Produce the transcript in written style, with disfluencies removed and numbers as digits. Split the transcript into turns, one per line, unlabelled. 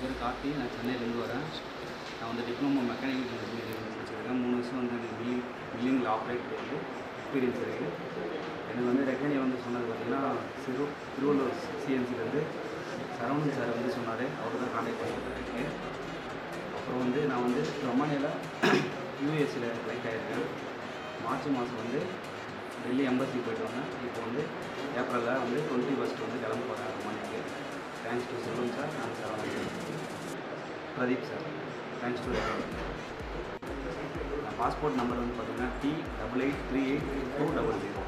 பேர் கார்த்தி. நான் சென்னையிலேருந்து வரேன். நான் வந்து டிப்ளமோ மெக்கானிக்கல் இன்ஜினியரிங் முடிச்சிருக்கேன். 3 வருஷம் வந்து எனக்கு மில்லிங்கில் ஆப்ரேட் வந்து எக்ஸ்பீரியன்ஸ் இருக்குது. எனக்கு வந்து ரெக்கனியை வந்து சொன்னது பார்த்திங்கன்னா திருவள்ளூர் சிஎன்சிலேருந்து சரவணன் சார் வந்து சொன்னார். அவர் தான் கான்டாக்ட் பண்ணியிருக்காரு. அப்புறம் வந்து நான் வந்து ரொமானியாவில் யூஎஸில் லைக் ஆகியிருக்கேன். மார்ச் மாதம் வந்து டெல்லி எம்பசி போய்ட்டு வந்தேன். இப்போ வந்து ஏப்ரலில் வந்து 21 வந்து கிளம்ப போகிறேன் ரொமானியாவுக்கு. தேங்க்ஸ் டு செல்வன் சார், நான் Saravanan Pradeep sir. Thanks to passport number வந்து பார்த்தீங்கன்னா T8838 200.